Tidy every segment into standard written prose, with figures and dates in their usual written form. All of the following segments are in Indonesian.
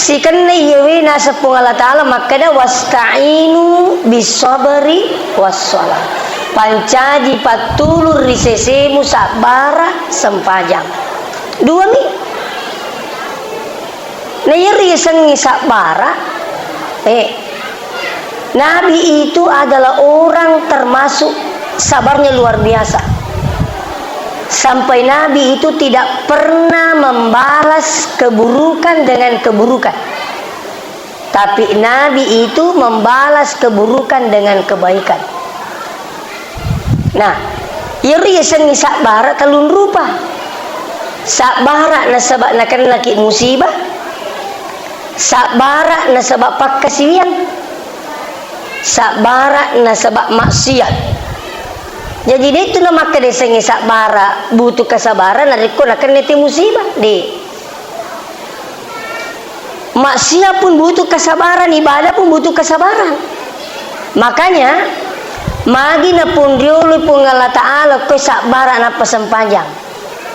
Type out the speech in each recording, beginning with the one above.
si kena yewe nasapung Allah Ta'ala makada wasta'inu bisabri wassalah pancaji patulur risesemu sabara sempajang dua mi na yeri sengi sabara Nabi itu adalah orang termasuk sabarnya luar biasa sampai Nabi itu tidak pernah membalas keburukan dengan keburukan, tapi Nabi itu membalas keburukan dengan kebaikan. Nah, iri sengi sabara talun rupa sabara nasabak nakan laki musibah, sabara nasabak pakasiwian, sabara nasabak maksiat. Jadi dia itu nama kade sengi sabara butuh kesabaran nariko nakan neti musibah de. Maksiat pun butuh kesabaran, ibadah pun butuh kesabaran. Makanya magi na pun diulu pun Allah Ta'ala ko sabara napa sempajang.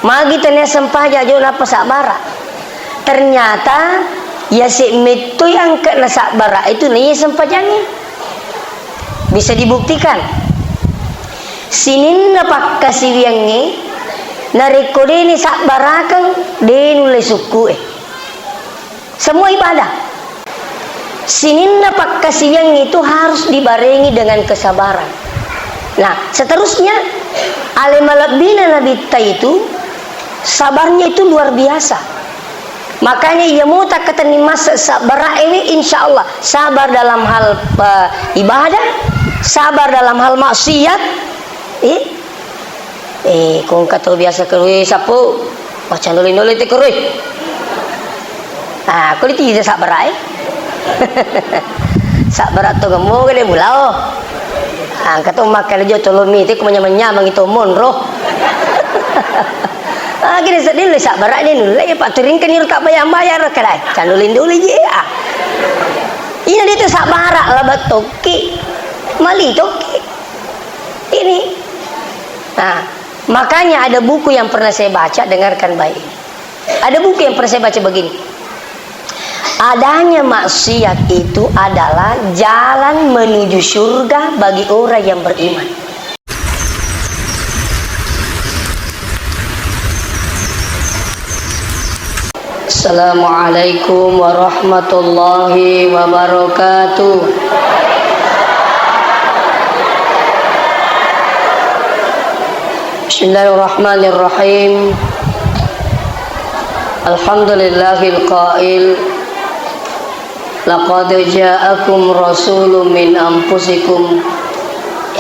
Magi tanya sempajang jo napa sabara. Ternyata ya si metu yang kena sabara itu nih sempajangnya. Bisa dibuktikan. Sinin napak kasiwiangi narikode ni sakbarakang denule suku semua ibadah. Sinin napak kasiwiangi itu harus dibarengi dengan kesabaran. Nah, seterusnya alimalabina Nabi itu sabarnya itu luar biasa. Makanya ia mau tak kata ni masa sabar ini insya Allah sabar dalam hal ibadah, sabar dalam hal maksiat. Kung kato biasa kerui sapu macam nolin te kerui. Kau itu tidak sabar sabar atau kamu kene bulau. Kato makan aja tolong mi te kumanya mang itu monroh. Kini sedih le sabar ni nulai pak turing kan tak bayar kadai. Canulin dulu je. Ini dia tu sabar lah batoki. Mali toki. Ini. Nah, makanya ada buku yang pernah saya baca, dengarkan baik. Ada buku yang pernah saya baca begini. Adanya maksiat itu adalah jalan menuju surga bagi orang yang beriman. Assalamualaikum warahmatullahi wabarakatuh. Bismillahirrahmanirrahim. Alhamdulillahil qail laqad ja'akum rasulun min anfusikum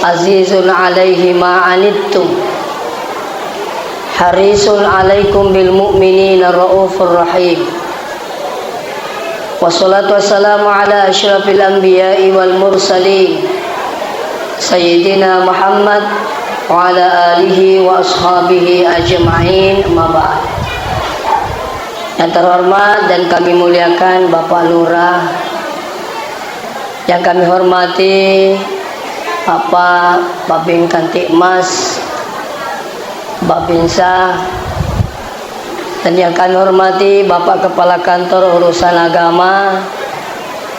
azizun 'alaihi ma 'anittum harisun 'alaikum bil mu'minina raufur rahim. Wassalatu wassalamu ala asyrafil anbiya'i wal mursalin sayyidina Muhammad wa ala alihi wa ashabihi ajma'in, amma ba'd. Yang terhormat dan kami muliakan Bapak Lurah, yang kami hormati Bapak Babin Kantikmas, Babinsa, dan yang kami hormati Bapak Kepala Kantor Urusan Agama,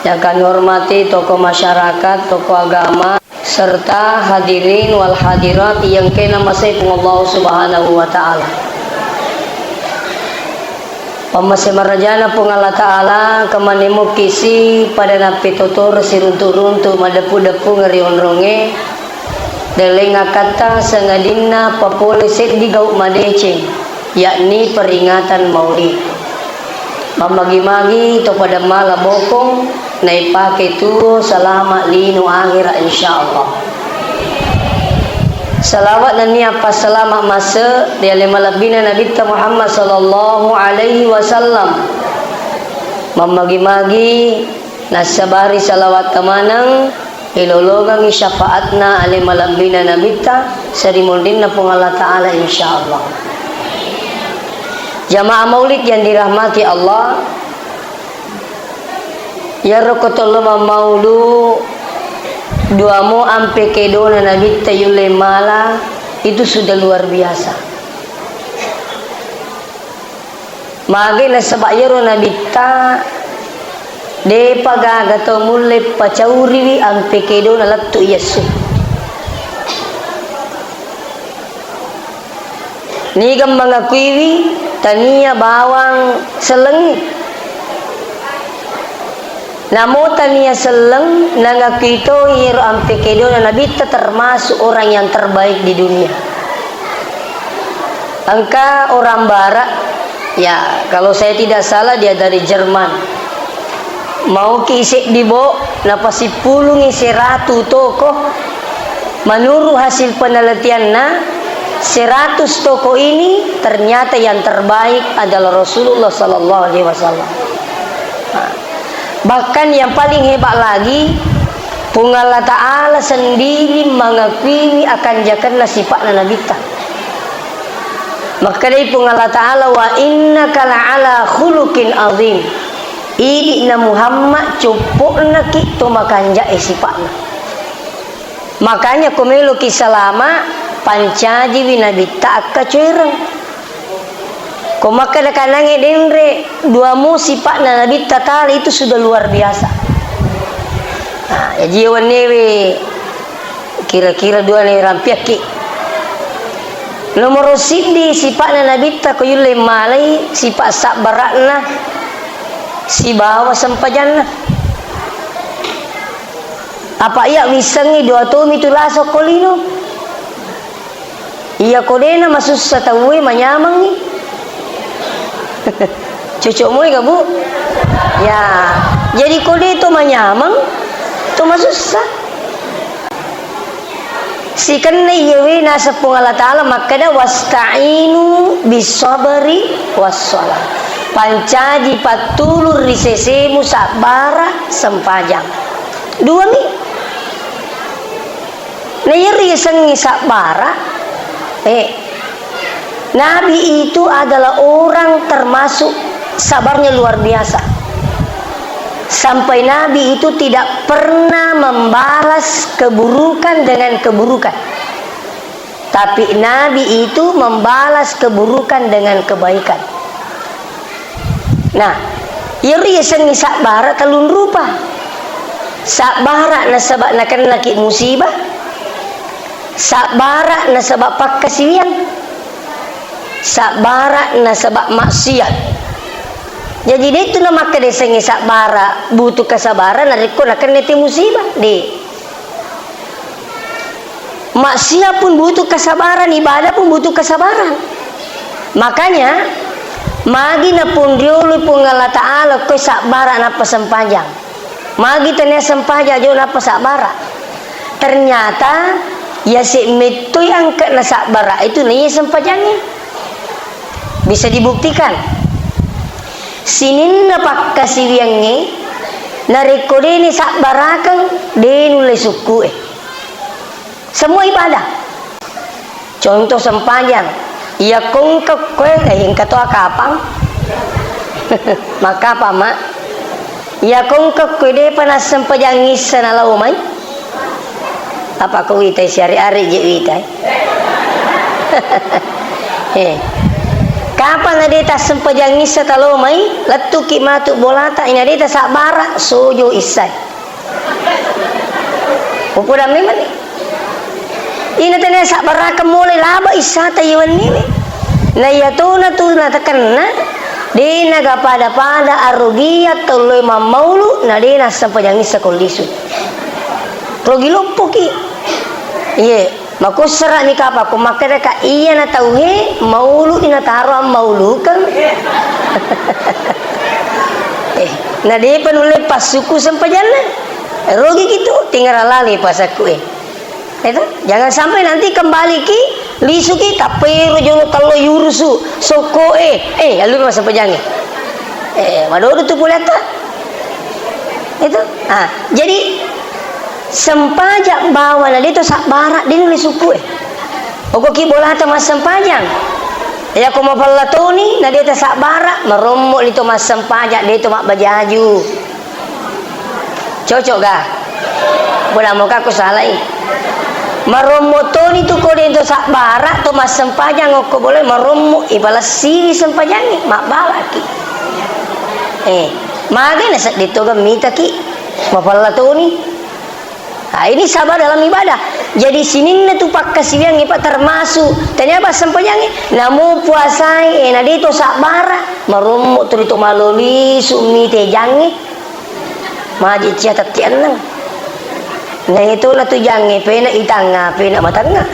yang kami hormati tokoh masyarakat, tokoh agama, serta hadirin wal hadirat yang kena masih Allah Subhanahu wa Ta'ala. Pamasih marajana pung Allah Ta'ala kemanimu kisi pada napi tutur siruntu-runtu madapu-dapu ngerion-ronge delenga kata sengadina papolisit di gauk madeceng, yakni peringatan maulid. Mamagi-magi to pada mala bokong naipake tu selamat linu akhir insyaallah. Salawat dan niapa selamat masa di alimallabina Nabi Muhammad sallallahu alaihi wasallam. Mamagi-magi nasabari salawat kemanang ilologang syafaatna alimallabina Nabi ta sarimundinna pung Allah Ta'ala insyaallah. Jamaah maulid yang dirahmati Allah, ya rokotullah maulu duamu ampe kedona Nabi tayule mala itu sudah luar biasa. Magina sebab yaro Nabi ta de pagaga to mulle pacauri ampe kedo nalattu yesu nigam mga kuiwi tania bawang seleng namo tania seleng nangakito hiro ampe kedo na nabita termasuk orang yang terbaik di dunia. Angka orang barat ya, kalau saya tidak salah dia dari Jerman. Mau kisik dibo napasi pulungi 100 toko. Menurut hasil penelitian 100 toko ini ternyata yang terbaik adalah Rasulullah sallallahu alaihi wasallam. Bahkan yang paling hebat lagi, Allah Ta'ala sendiri mengakui akan jakarna sifatna Nabi ta. Maka dari Allah Ta'ala wa innaka la'ala khuluqin azim. Idi na Muhammad cupukna kita makan jae sifatna. Makanya kumelo kisalama pancaji Nabi tak kacereng. Kumaka da kanange denre dua mu sifatna Nabi tatali itu sudah luar biasa. Nah, ya jiwa newe kira-kira dua ne rampiaki. Nomor sidi sifatna Nabi ta kuyule malai sifat sabaratna si bawa sempajanna. Apa ia wisangi dua tumi tu laso kolino? Ia kodena masuk satawe manyamang ni. Cucuk mu ke bu? Ya, jadi kode itu manyamang, tu masuk sah. Si kena yewe nasa Allah Ta'ala makada wasta'inu bisabri wassalah. Pancaji patulur risesemu sabara sempajang. Dua ni. Nayari sengi sabara. Nabi itu adalah orang termasuk sabarnya luar biasa. Sampai Nabi itu tidak pernah membalas keburukan dengan keburukan. Tapi Nabi itu membalas keburukan dengan kebaikan. Nah, iri sengi sabara talun rupa. Sabara na sabak na kena ki musibah. Sabara na sabak pakasiwian. Sabara na sabak maksiat. Jadi dia itu nama kade sengi sabara butuh kesabaran na riko na kena ti musibah de. Maksiat pun butuh kesabaran, ibadah pun butuh kesabaran. Makanya magi na pun diulu pun Allah Ta'ala ko sabara na pasempajang. Magi tanya sempajang jo na pasabara. Ternyata ya si metu yang kena sabara itu nih sempajangnya. Bisa dibuktikan. Sinin na pakkasiwiange na rekode ni sabarakan denule suku semua ibadah. Contoh sempajang. Ya kong kue yang ketua kapang maka apa mak ya kong kue de panas sempajang ngisa na laumay apa kau itai syari-ari je itai kapan ada tas sempajang ngisa talomay latuki matuk bolata ini ada tas sabara sojo isai pupuda memang ini tanya sabara kemulai laba isata iwan ni na yatuna tu na takana di naga pada arugia toloi mamaulu na di na sampajang isa kondisu rogi lumpuki ye mako sera ni kapa ko makada ka iya na tauhe maulu ina taro maulu kan na di panule pasuku sampajana rogi gitu tinggal lali pasaku itu jangan sampai nanti kembali ki lisuki tapero jono talo yurusu soko lalu masa pejangi madodo tu pulata itu jadi sempajak bawa na dito sa barak din ni suku ogo ki bolata mas sempajang ya ko mapalatoni na dito sa barak marommo dito mas sempajak dito mak bajaju cocok ga bola mo ka ko salai maromotoni tu ko dito sa barak to mas sempajang ko boleh marommo ibalas siri sempajang mak balaki Magai na dito gamita ki. Mapala to ni. Nah, ini sabar dalam ibadah. Jadi sinin na tu pakkasibiang ipa termasuk. Tanya ba sampayang namu puasai na dito sabara marumo tu dito maloli sumi te jangi. Maji cia tatian nang. Nah itu na tu jangi pena itanga pena matanga.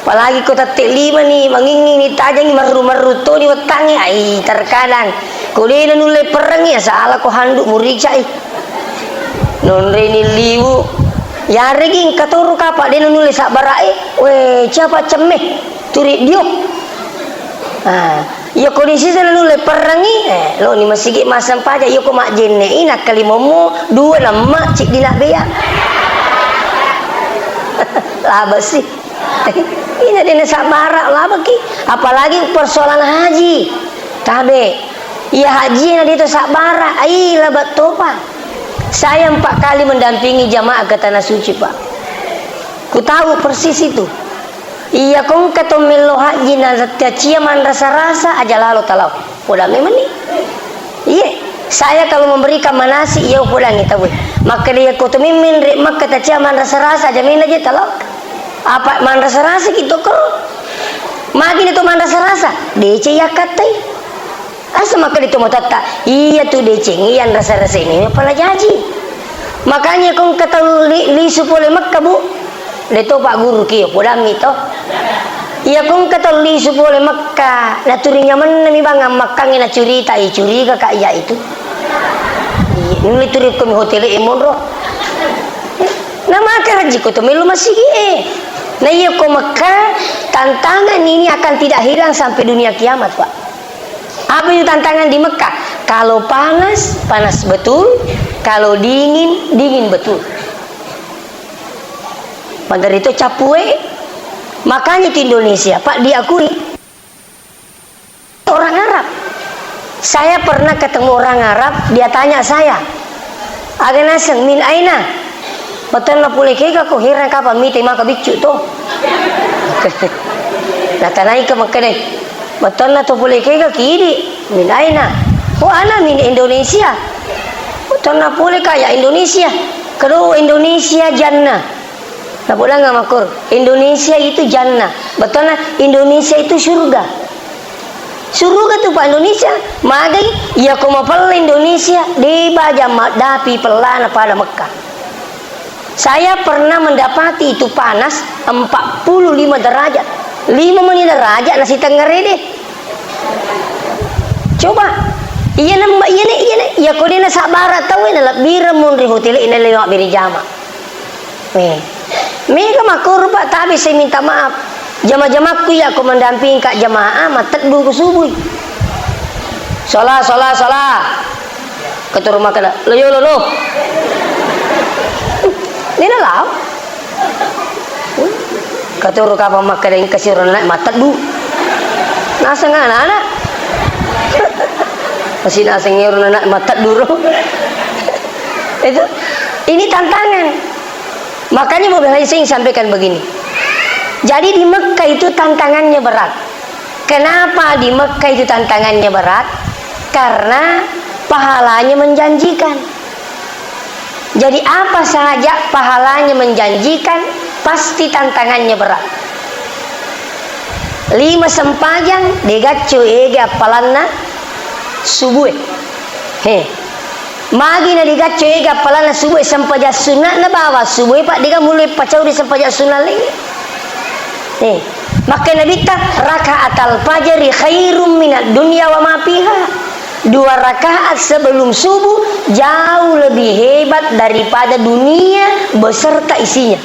Apalagi ko tatik lima ni manginging ni tajang ni maru-maru to ni watangi ai terkadang kuliah nulai perang ya salah ko handuk muriksa non reni liwu ya reging katuru kapak dia nulis sak barai we siapa cemeh turik diuk ya kondisi sana nulis perangi lo ni masih gik masam paja yo ko mak jenne ina kali momo dua lama cik dinak beya lah besi ini dia sak barak lah bagi apalagi persoalan haji tabe ya haji na dia sak barak ai lah batopa. Saya 4 kali mendampingi jamaah ke tanah suci, Pak. Ku tahu persis itu. Iya kong katomelo haji na cia man rasa-rasa aja lalu talau. Pulang memang ni. Iya, saya kalau memberikan manasi iya pulang kita we. Maka dia ko mimin rek mak kata cia man rasa-rasa aja min aja talau. Apa man rasa-rasa gitu ko? Magi itu man rasa-rasa. DC ya katai. Asa maka itu mau tata iya tuh decengian rasa-rasa ini apalah jaji makanya kong kata li supole makka bu deto pak guru kiyo podam itu iya kong kata li supole makka naturinya mana mi bangam makkang ina curita i curiga kak iya itu nuli turi ko mi hotel e monro na maka haji ko to melu masih nah iya ko makka tantangan ini akan tidak hilang sampai dunia kiamat, Pak. Apa itu tantangan di Mekah? Kalau panas, panas betul. Kalau dingin, dingin betul. Pada itu capue. Makanya di Indonesia, Pak, diakui orang Arab. Saya pernah ketemu orang Arab, dia tanya saya, "Aga naseng min aina?" Betul na pulih kaya ko hirang kapan miti maka bicu to. Natanay ka magkanay. Betul na to pulih kaya kiri min aina? Oh ana min Indonesia. Betul na pulih kaya Indonesia. Kedua Indonesia jannah. Nah pulang nggak makur. Indonesia itu jannah. Betul na Indonesia itu surga. Surga tuh Pak Indonesia. Magai ya ko mapal Indonesia di baja dapi pelana pada Mekah. Saya pernah mendapati itu panas 45 derajat. 5 menit derajat nasi tengah deh. Coba. Iya nambah iya nih. Ya kau dia nak sabar tahu ini lah bira munri hotel ini lewat biri jama. Mereka makur Pak tapi saya minta maaf. Jamaah-jamaahku ya aku mendampingi kak jamaah matek dulu subuh. Salah. Ketua rumah kada. Lo. Ini lah. Ketua rumah makan yang kasih orang naik matek dulu. Nasa nggak anak. Masih nasa orang naik matek dulu. Itu. Ini tantangan. Makanya Mobil Haji Sing sampaikan begini. Jadi di Mekah itu tantangannya berat. Kenapa di Mekah itu tantangannya berat? Karena pahalanya menjanjikan. Jadi apa saja pahalanya menjanjikan, pasti tantangannya berat. 5 sempajang degacu ega palanna subuh. Magi na degacu ega palanna subuh sempaja sunat na bawa subuh Pak diga mulai pacau di sempaja sunat lagi. Maka Nabi tak rakaat al-fajri khairum minad dunya wa ma fiha. 2 rakaat sebelum subuh jauh lebih hebat daripada dunia beserta isinya.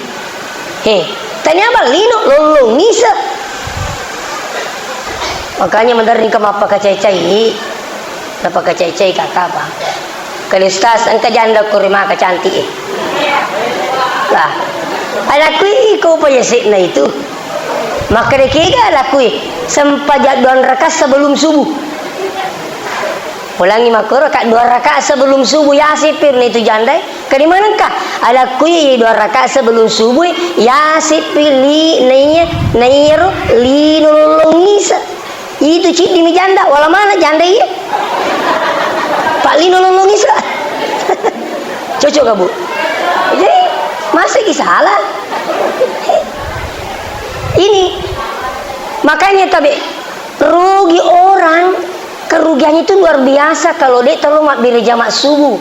Tanya apa lino lolong ngisa. Makanya mendarin ke mapa kacai-cai. Napa kacai-cai kata apa? Kalau ustaz angka janda kurima kecantik. Lah, anakku iko pa yasikna itu. Maka dia lakui sempajak 2 rakaat sebelum subuh. Ulangi makro rakaat 2 rakaat sebelum subuh ya sipir nih itu jandai. Ke mana kah? Ada kui 2 rakaat sebelum subuh ya sipir li nairu li nolongisa. Itu cik dimi janda, wala mana janda iya. Pak Lino nolongi sah. Cocok gak bu? Jadi masa salah? Ini makanya tabe rugi orang, kerugiannya itu luar biasa kalau dia terlalu beri jamak subuh.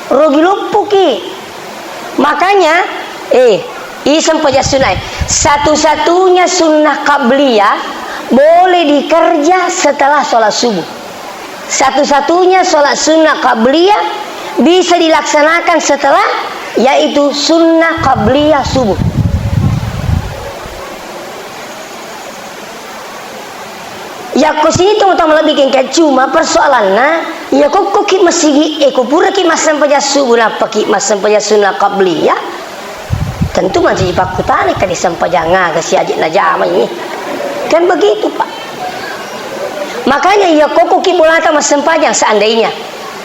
Rugi lupuki. Makanya isem pajak sunai. Satu-satunya sunnah qabliyah boleh dikerja setelah sholat subuh. Satu-satunya sholat sunnah qabliyah bisa dilaksanakan setelah, yaitu sunnah qabliyah subuh. Ya kau sini teman-teman lebih kengkak, cuma persoalannya ya kau ki masih kau pura ki masam pajak subuh napa ki masam pajak sunnah qabliyah. Tentu masih paku tarik kan disampajanga ke si ajik najama ini. Kan begitu Pak. Makanya ya kau ki bulata masam pajang seandainya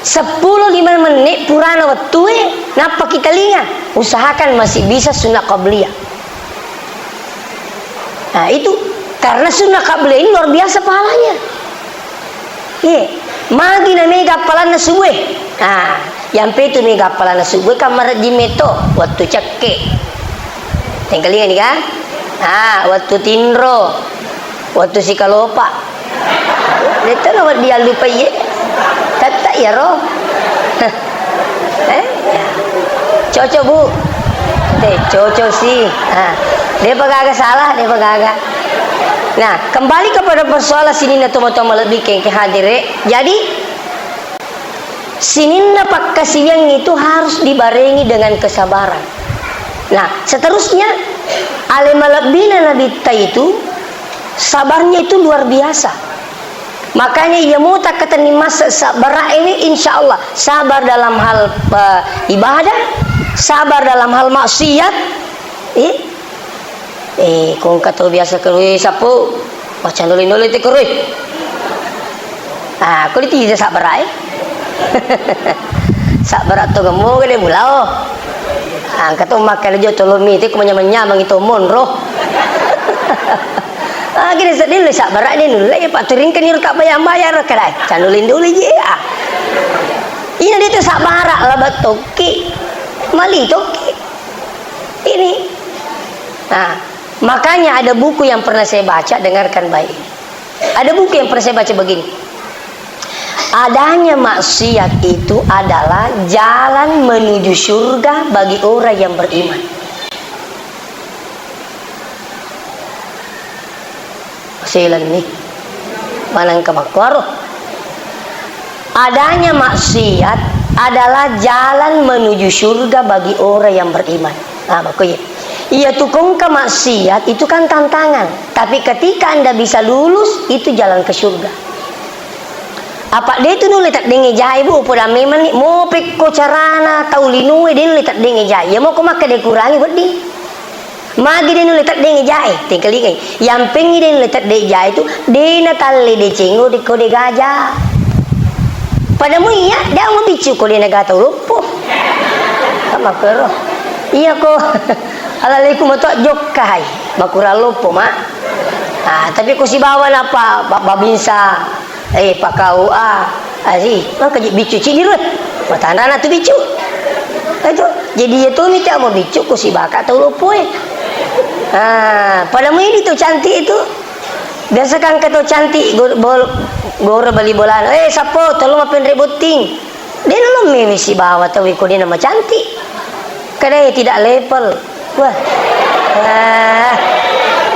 10-5 menit purana waktu napa kita lingan, usahakan masih bisa sunnah qabliyah. Nah itu karena sunnah qabliyah ini luar biasa pahalanya. Magi na mega palana subuh. Nah, yang itu mega palana subuh kamar jimeto waktu ceke. Tinggalingan nih kan? Waktu tinro, waktu si kalopa. Itu nama dia lupa ye. Tata ya roh. Cocok bu. Cocok sih. Dia pegagak salah, dia pegagak. Nah, kembali kepada persoalan sini na tomo-tomo lebih ke hadire. Jadi sininna pak kasiyang itu harus dibarengi dengan kesabaran. Nah, seterusnya alimalabina nabi itu sabarnya itu luar biasa. Makanya ia mau tak kata ni masa sabar ini insya Allah sabar dalam hal ibadah, sabar dalam hal maksiat. Kung kato biasa kerui sapu macam nuli-nuli te kerui. Kau itu tidak sabar sabar atau gemu ke dia mulao. Kato makan aja tolomi te kumanya-manyamang itu monroh. Kini sedih lu sabar dia nulai Pak turing kan iru tak bayar kedai. Canulin dulu je. Ini dia tu sabar lah batoki. Mali toki. Ini. Makanya ada buku yang pernah saya baca, dengarkan baik. Ada buku yang pernah saya baca begini. Adanya maksiat itu adalah jalan menuju surga bagi orang yang beriman. Silan nih. Manang kamakwaro. Adanya maksiat adalah jalan menuju surga bagi orang yang beriman. Makanya iya tukung ke maksiat itu kan tantangan, tapi ketika anda bisa lulus itu jalan ke surga. Apa dia itu nulis tak dengi jai bu, pada memang ni mau peko carana tahu linui dia nulis tak dengi jai, ya mau kau makan dia kurangi budi. Magi dia nulis tak dengi jai, tinggal lagi. Yang pengi dia nulis tak dengi jai itu dia natali dia cenggo di kode gajah. Padamu iya, dia mau bicu kau dia negara tahu lupa. Sama keroh. Iya kok. Alaikum atau jokai makura lupa mak. Tapi ku si bawa apa babinsa pak kau maka bicu cidir matana tu bicu itu jadi itu ni tak mau bicu ku si bakat tahu lupa pada ini tu cantik itu biasa kan kata cantik gor beli bola sapo tolong apa rebuting dia nolong si bawa tahu ku dia nama cantik kadang tidak level. Wah,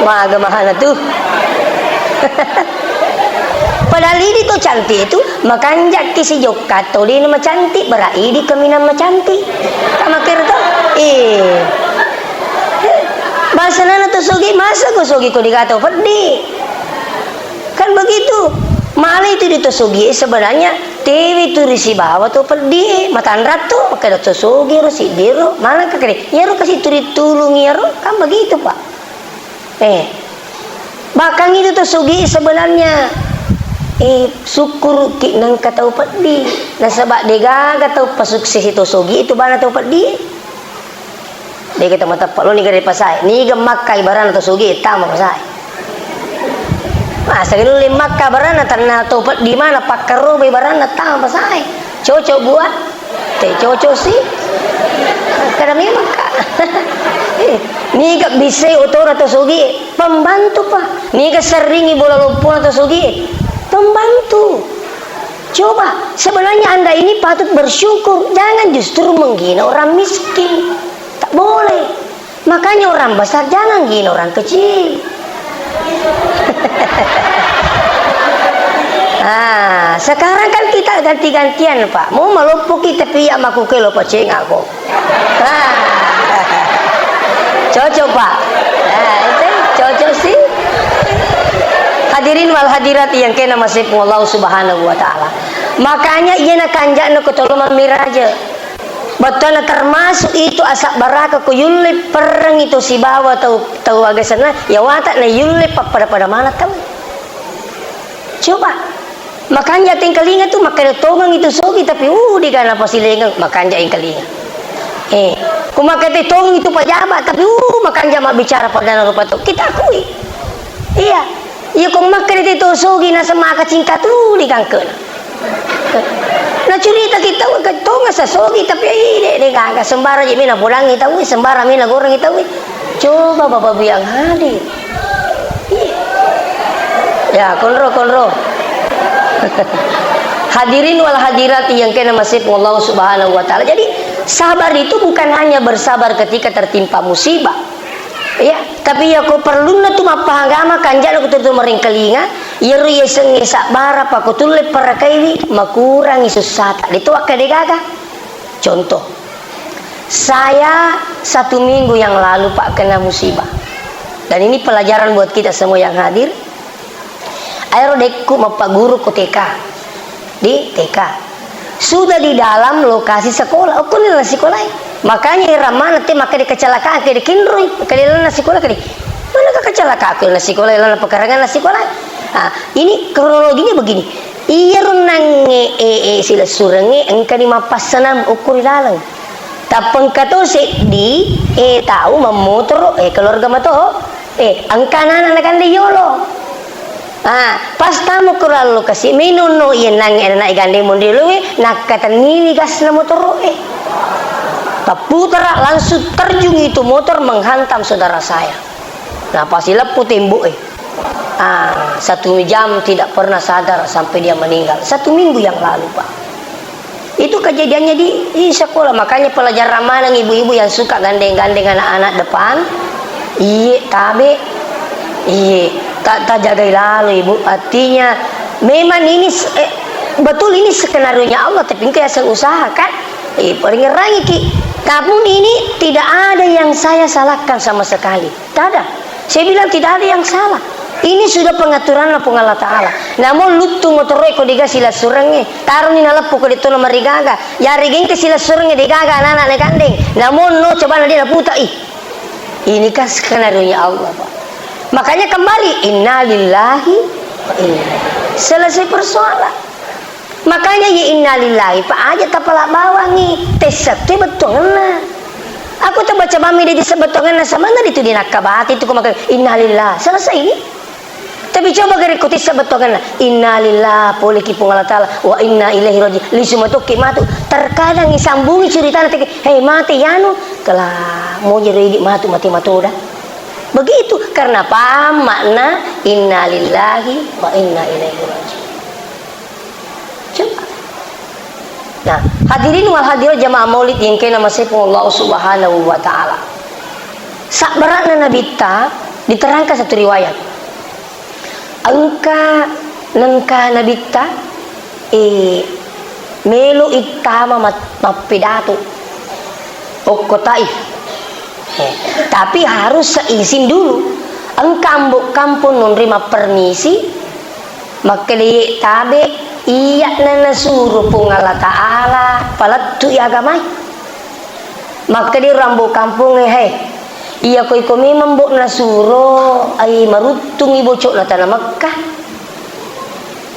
maga mahal tuh. Padahal ini tuh cantik itu, makanjak kisi jokat tuh dia nama cantik, berai di kami nama cantik. Sama kerja, bahasa nana tuh sogi masa kau sogi kau dikata pedih, kan begitu. Malah itu ditosogi sebenarnya TV itu risi bawa tuh pedih matan ratu pakai ditosogi rusi biru malah kekeri ya ro kasih turi tulung ya ro kan begitu Pak. Bahkan itu tosogi sebenarnya syukur ki nang katau pedih nah sebab dega katau pasukses itu sogi itu bana tau pedih dia kata mata Pak lo ni gede pasai ni gemak kai barang tosogi tamu pasai Masa gitu lima kabarana tanah topat di mana pak karobe barana tahu pasai. Cocok buat, teh cocok sih. Karena memang kak. Ni gak bisa otor atau sogi pembantu pak. Ni gak seringi bola lumpur atau sogi pembantu. Coba sebenarnya anda ini patut bersyukur, jangan justru menghina orang miskin. Tak boleh. Makanya orang besar jangan menghina orang kecil. Nah, sekarang kan kita ganti-gantian pak. Mau melumpuh kita pihak maku ke lupa ceng aku. Nah, cocok pak. Nah, itu cocok sih. Hadirin wal hadirat yang kena masih Allah Subhanahu wa taala. Makanya ieu kanjana kutolong miraja. Betul termasuk itu asak baraka ku yulip perang itu si bawa tahu agak sana ya watak na yulip pada mana tahu. Coba makanya ting kalinga tuh makanya tongang itu sogi tapi di kana pasilengang makanya ing kalinga. Kumakati tongang itu pajabat tapi makanya mak bicara pada rupa tu kita akui. Iya. Iya kung makanya itu sogi na semaka cingkat di kangkeun. Na cerita kita tonga sa sogi tapi ini kagak sembara je mina pulang kita sembara mina goreng kita coba bapak biang hadir. Ya konro. Hadirin wal hadirat yang kena masih Allah Subhanahu wa taala. Jadi sabar itu bukan hanya bersabar ketika tertimpa musibah. Ya, tapi ya ko perlu na tu mapahagama kanjana ko tutu maring kalinga, yeru yeseng sabara pa ko tulle para kaiwi makurangi susata. Dito akadegaga. Contoh. Saya 1 minggu yang lalu Pak kena musibah. Dan ini pelajaran buat kita semua yang hadir. Ayo dekku Pak guru ko TK. Di TK. Sudah di dalam lokasi sekolah. Aku nila sekolah. Makanya ramana te maka kecelakaan ke kindroi kalian nasi sekolah kali mana kecelakaan ke nasi sekolah lana pekarangan nasi sekolah. Ini kronologinya begini iya runang sila surange engka di mapasanam ukur dalang tapang kato se di tahu memotor keluarga mato angka nana nakan de yolo. Pas tamu kurang lokasi minuno iya nang na igande mondiluwe nakatan nini gas na motor putra langsung terjun itu motor menghantam saudara saya. Nah pasti lepuh tembok 1 jam tidak pernah sadar sampai dia meninggal 1 minggu yang lalu Pak. Itu kejadiannya di sekolah. Makanya pelajaran mana ibu-ibu yang suka gandeng-gandeng anak-anak depan tabe tak jaga lalu ibu. Artinya memang ini betul ini skenario nya Allah tapi engkau yang usaha kan paling ngerangi ki. Namun ini tidak ada yang saya salahkan sama sekali. Tak ada. Saya bilang tidak ada yang salah. Ini sudah pengaturan Allah Ta'ala. Namun lutu motoroi ko diga sila surangnya. Taruh ni nalapu ko dito na marigaga. Yari geng ke sila surangnya digaga anak-anak na gandeng. Namun no coba na dia naputa ini kan skenario nya Allah Pak. Makanya kembali innalillahi wa inna. Selesai persoalan. Makanya ya innalillahi Pak aja tapala bawangi tesat te betongan. Aku tuh baca mami di sebetongan sama nggak itu di nakabati itu kumakan innalillah selesai ini. Tapi coba gari kuti sebetongan innalillah poliki pungala taala wa inna ilaihi raji li sumatu kimatu terkadang disambungi cerita nanti hei mati yanu kelah mau jadi mati udah begitu karena paham makna innalillahi wa inna ilaihi raji. Nah, hadirin wal hadirat jamaah maulid yang kena masih Allah Subhanahu wa taala. Sakberatna Nabi ta diterangkan satu riwayat. Angka Nabi ta melu itama mapidato Taif. Tapi harus seizin dulu. Engkambuk kampung menerima permisi maka dia tabe iya nana suruh pung Allah Ta'ala palatu ya agamai maka di rambu kampung iya koi komi membok na suruh ay marutung ibu cok na tanah Mekah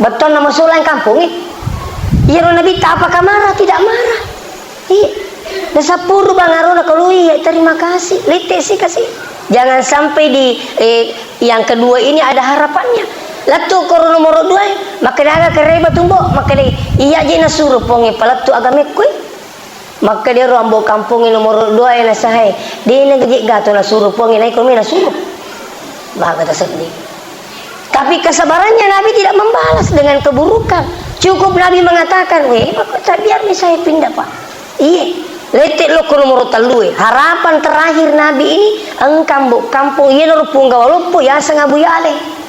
betul nama sulang kampung iya Nabi tak apakah marah tidak marah iya nasa puru bangarona kalau iya terima kasih lite sih kasih jangan sampai di yang kedua ini ada harapannya Latu koro nomor 2 maka dia agak kereba tumbo maka dia iya je na suruh pongi palatu agame kuy maka dia rombo kampung nomor 2 na sahay dia na gaji gato na suruh pongi na ikomi na suruh baga ta sedih. Tapi kesabarannya Nabi tidak membalas dengan keburukan. Cukup Nabi mengatakan maka tak biar ni saya pindah pak iya letik lo ko nomor 3 harapan terakhir Nabi ini kampung iya rupung gawalopo ya sangabu yale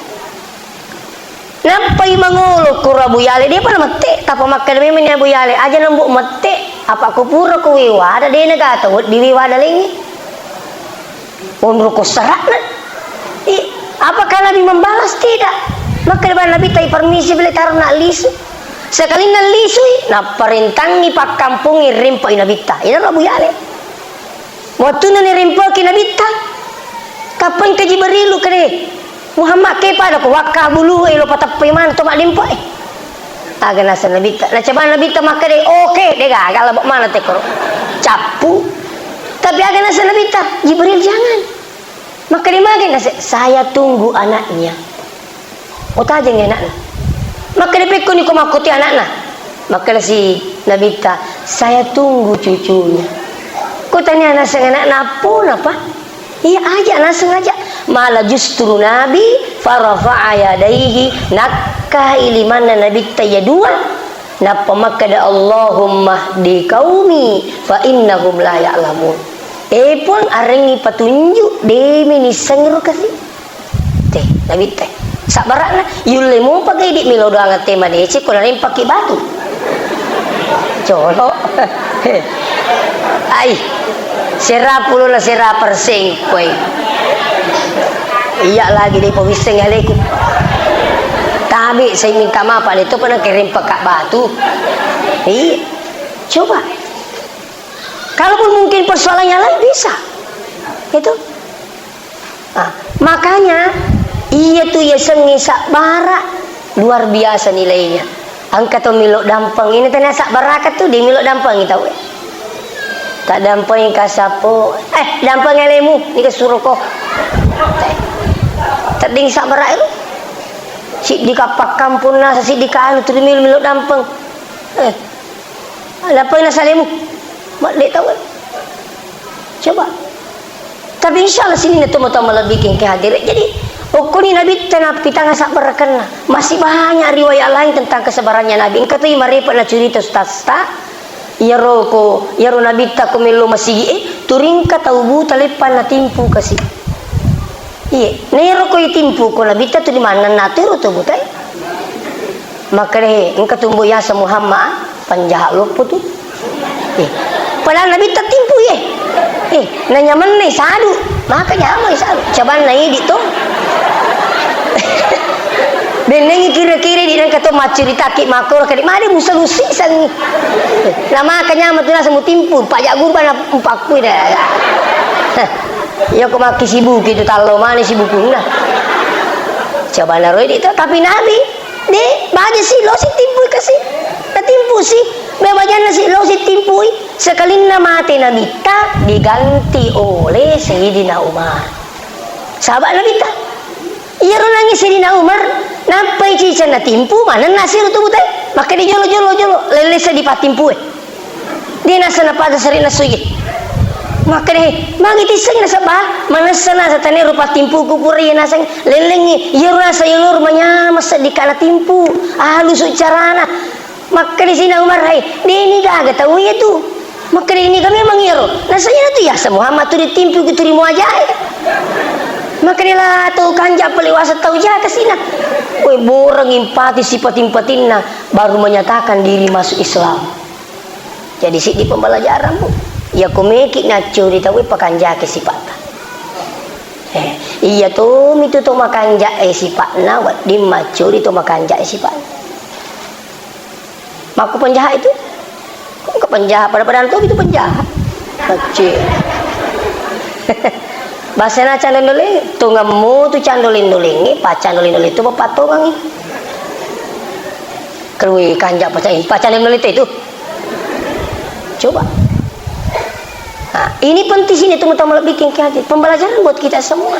nampai mangolo kurabu yale dia pernah mete tapa makan memang abu yale aja nembuk mete apa kupura ku wiwada dia negata di wiwada lengi undur ko serakna apakah Nabi membalas tidak maka Nabi tai permisi beli taruh nak lisu sekali nak lisu na perintangi pak kampungi rimpo inabita ini abu yale waktu nani rimpo kinabita kapan ke Jibrilu kene Muhammad ke pada ko wakah bulu elo patapay man to malimpo aga nasa nabita na coba nabita maka de oke de gagal bak mana te ko capu tapi aga nasa nabita Jibril jangan maka dia makin nasa saya tunggu anaknya ota jeng anaknya maka dia pekon ko makuti anaknya maka si nabita saya tunggu cucunya ko tanya nasa anak apa iya aja langsung aja malah justru Nabi farafa'a yadaihi nakka ilimana Nabi tayadua napa makada Allahumma di qaumi fa innahum la ya'lamun pun arengi petunjuk demi ni sengro kasih teh Nabi teh sabarakna yulemu pakai di milo doang tema deh cik kuna nim pakai batu colok ai serap puluh lah serap persing koi iya lagi di pewiseng aleku tapi saya minta maaf pak itu pernah kirim pekak batu iya coba kalaupun mungkin persoalannya lain bisa itu makanya iya tuh ya sengi sak barak luar biasa nilainya angkat tuh milok dampang ini ternyata sak barakat tuh di milok dampang kita tak dampang kasapo dampang elemu ni ke suroko terding sak barak itu si di kapak kampung nasa si di kaanu tu milok dampang dampang nasa lemu mak dek tahu coba tapi insyaallah sini tu mau lebih ke hadir jadi ukuni Nabi tanah pitang sak barakan masih banyak riwayat lain tentang kesabarannya Nabi engkau tu maripat na cerita ustaz yaro Nabi ta ko melo masigi turing ka taubu talepan na timpu kasi iya nero ko itimpu ko Nabi ta tu di mana natero tu butai maka deh engkau tumbuh ya sa Muhammad panjahat lo tu padahal Nabi ta timpu nanya meneh sadu maka nyamai sadu coba nai gitu benengi kira-kira di kata macerita ki makor kadi mari musalusi sang lama kanya matuna semu timpu pajak guru bana empakku dah ya ko maki sibuk gitu talo mana sibuk nah coba naroi itu tapi Nabi de baja si lo si timpu kasih na timpu si bebajan si lo si timpu sekali nama mati Nabi ta diganti oleh Sayyidina Umar sahabat Nabi ta iya nangis Sayyidina Umar nampai cica na timpu mana nasir tu butai maka di jolo lele sa di patimpu dia nasa na pada sari nasugi maka deh mangiti sing nasa bah mana sana sa tani rupa timpu kupuri nasang lelengi iya nasa yulur manya masa di kana timpu halus carana maka di sini Umar hai dia ini gaga tahu ya tu maka ini kami mangiro nasanya tu ya sa Muhammad tu di timpu gitu di muajah maka dia lah tahu kanjak pelewasa tahu jah kesina woi boreng impati sifat-sifatinna baru menyatakan diri masuk Islam jadi si di pembelajaran bu ya komeki ngacuri tahu pakanjak ke sifatna iya tuh itu tuh makanjak sifatna wat di macuri tuh makanjak sifatna maku penjahat itu kok penjahat pada tuh itu penjahat kecil bahasana candolin tu ngamu tu candolin dolingi pacandolin dolin itu papatungan ini kerui kanjak pacandolin dolin itu coba nah, ini penting sini teman-teman bikin hati pembelajaran buat kita semua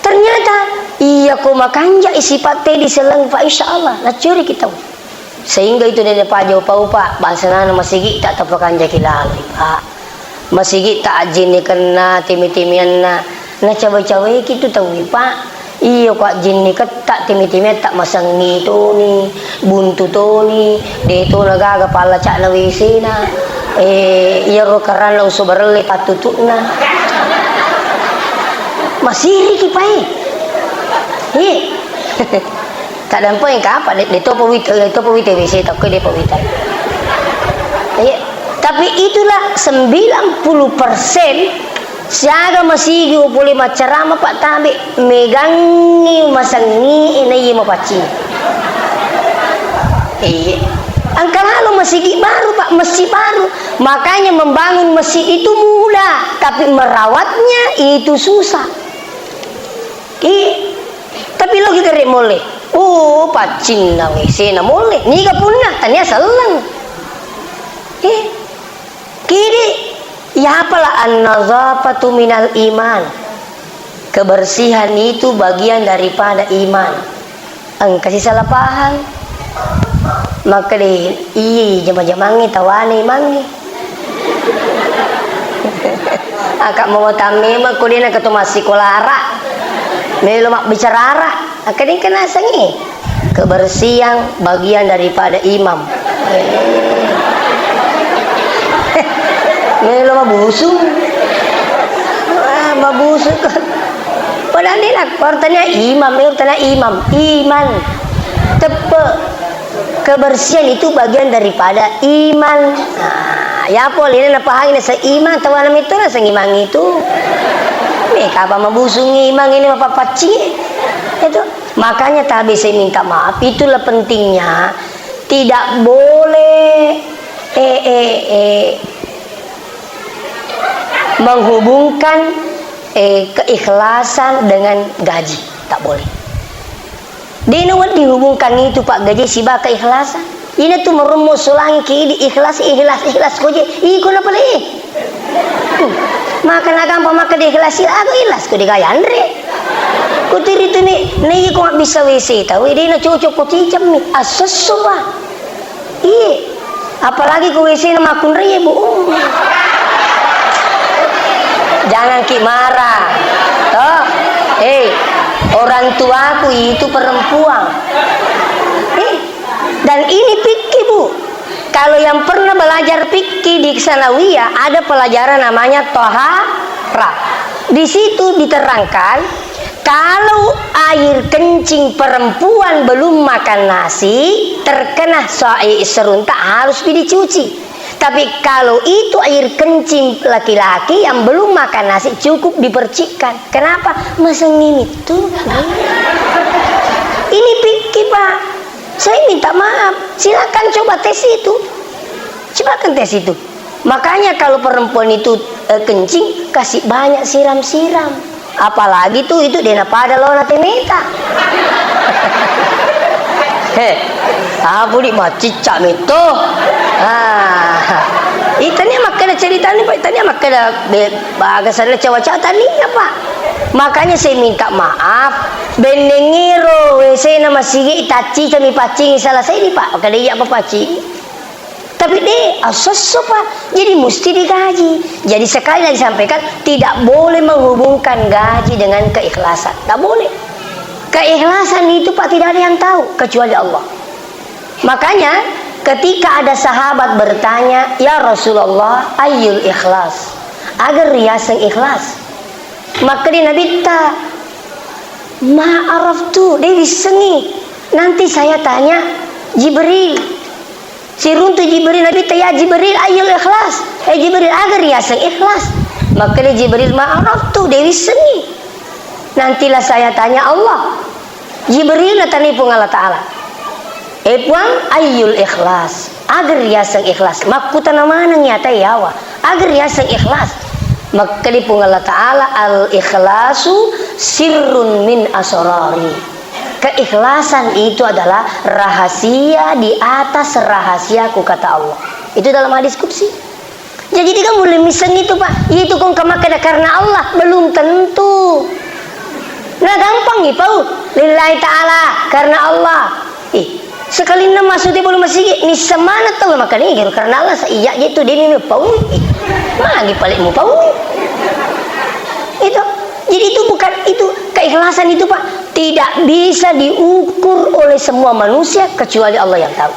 ternyata iya ko makanja isipat di selang Pak insyaallah na curi kita sehingga itu dari Pak jauh Pak bahasa masigi tak tapakanja kilali Pak masigi tak ajin kena timi-timian na cawe-cawe gitu tahu Pak iya kok jin ni tak timi-timi tak masang ni to ni buntu to ni de to nagaga pala cak na WC na iya ro karan lau sobarele patutuk na masiri ki pai tak dampo yang apa de to pawit WC tak ke de pawit tapi itulah 90% siaga masigi upuli macarama Pak tabe megangi masangi ina iya mapaci angka lalu masigi baru Pak masjid baru makanya membangun masjid itu mudah tapi merawatnya itu susah tapi lo kita rek boleh pacing na WC na boleh ni punah tanya selang kiri ya apalah an-nazafatu minal iman. Kebersihan itu bagian daripada iman. Kasih salah paham. Maka deh, jama-jamangi tawane mangi. Akak mau tame mah kudina ketu masih kolara. Melo mak bicara arah. Akak ini kena sangi. Kebersihan bagian daripada imam. Melo mabusung, mabusung. Padahal ni lah, artinya imam, iman. Tepe kebersihan itu bagian daripada iman. Ya boleh nak pahami nasa iman, tawanan itu nasa iman itu. Apa mabusung iman ini apa paci? Itu makanya tabi saya minta maaf. Itulah pentingnya. Tidak boleh menghubungkan keikhlasan dengan gaji, tak boleh. Dia nak dihubungkan itu Pak gaji siba keikhlasan. Ini tuh merumus ulangi ki ikhlas kau je. Iko na pala makan agam pamakan diikhlasi aku ikhlas ko di gaya Andre. Ko tiri tu ni ko bisa WC tahu dia na cocok ko cicam ni asesu Pak. Apalagi ko WC na makun re bu. Jangan ki marah. Toh, orang tuaku itu perempuan. Dan ini fikih Bu. Kalau yang pernah belajar fikih di Sanawiyah ada pelajaran namanya toharah. Di situ diterangkan kalau air kencing perempuan belum makan nasi terkena seruntak harus dicuci. Tapi kalau itu air kencing laki-laki yang belum makan nasi cukup dipercikkan. Kenapa? Masang ini tuh. Ini pikir Pak. Saya minta maaf. Silakan coba tes itu. Coba tes itu. Makanya kalau perempuan itu kencing kasih banyak siram-siram. Apalagi tuh itu dena pada lo nanti minta. Budi mah cicak itu. Itanya makanya cerita ni Pak. Itanya makanya bagasannya cewek-cewek tadinya Pak. Makanya saya minta maaf. Bendengiro WC nama sigi taci kami pacing salah saya ni Pak. Makanya iya apa pacing. Tapi deh asos Pak. Jadi mesti digaji. Jadi sekali lagi sampaikan tidak boleh menghubungkan gaji dengan keikhlasan. Tak boleh. Keikhlasan itu Pak tidak ada yang tahu kecuali Allah. Makanya ketika ada sahabat bertanya, "Ya Rasulullah, ayyul ikhlas?" Agar riasan ikhlas. Maka dia Nabi ta ma'araftu, dia disengi. Nanti saya tanya Jibril. Si runtu Jibril Nabi ta ya Jibril ayyul ikhlas? Jibril agar riasan ikhlas. Maka dia Jibril ma'araftu, dia disengi. Nantilah saya tanya Allah. Jibril natani pun Allah Ta'ala. Puang ayyul ikhlas agar riasan ikhlas makuta namana nyata yawa agar riasan ikhlas maka di pun Allah Ta'ala al ikhlasu sirrun min asrari. Keikhlasan itu adalah rahasia di atas rahasiaku kata Allah. Itu dalam hadis qudsi. Jadi dia boleh miseng itu Pak. Itu kong kemakana karena Allah belum tentu. Nah gampang nih pau. Lillahi ta'ala, karena Allah. Sekali nama maksudnya belum masih ni semana tahu makanya gitu karena Allah iya gitu dia ni pau. Lagi paling mu pau. Itu. Jadi itu bukan itu keikhlasan itu Pak tidak bisa diukur oleh semua manusia kecuali Allah yang tahu.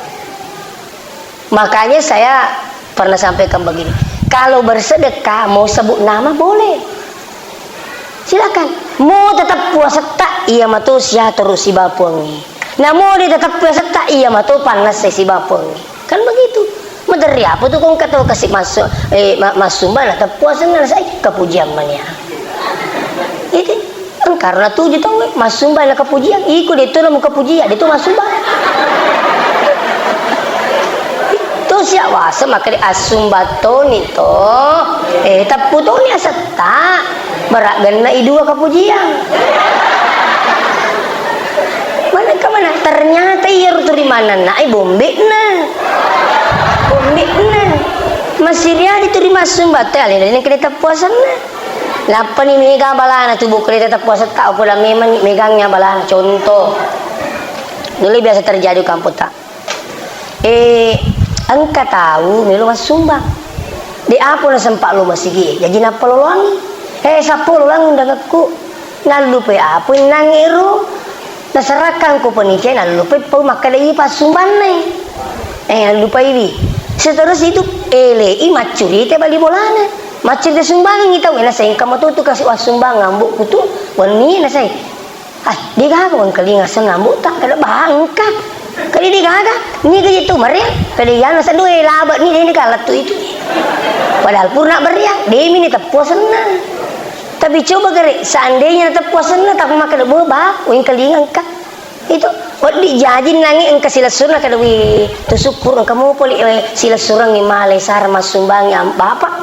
Makanya saya pernah sampaikan begini, kalau bersedekah mau sebut nama boleh, silakan. Mau tetap puasa tak iya matu sia terus si bapungi. Nah mau dia tetap puasa tak iya matu panas si bapungi. Kan begitu. Mederi apa tuh kau kata kasih masuk masumba tetap puasa nggak saya kepujian mania. Itu karena tujuh tahu masumba lah kepujian. Ikut itu nama kepujian itu masumba. Siap wasa maka di asumbaton itu taputoni asata berak gana idua kepujian mana ke mana ternyata iya rutu di mana nak bombek masih dia itu di masumbaton ini kita puasa lapa nih megang balana tubuh kita puasa tak pula memang megangnya balana contoh dulu biasa terjadi kampung tak engkau tahu melu mas sumbang di apa na sempak lu masih gih jadi napa lu wangi sapu lu wangi dengakku nalupai apa nangiru nasarakan ku penitia nalupai pau makadai pas sumban nih nalupai wi seterus itu macuri teh bali bolana macuri teh sumbang ngitau ina sayang kamu tuh kasih was sumbang ngambuk kutu wani na say dia gagawang kalinga sa ngambuk tak kada bangka kali dia gagak ni gaji tu meriang kali yang nasa dua labat ni dia kalat tu itu padahal purna beriang dia ini tepuas senang tapi coba kere seandainya tepuas senang tak makan bebak wing kalingan ka itu di jajin nangi engka sila surna kada wi tu syukur kamu poli sila surang ni malai sar mas sumbang yang bapak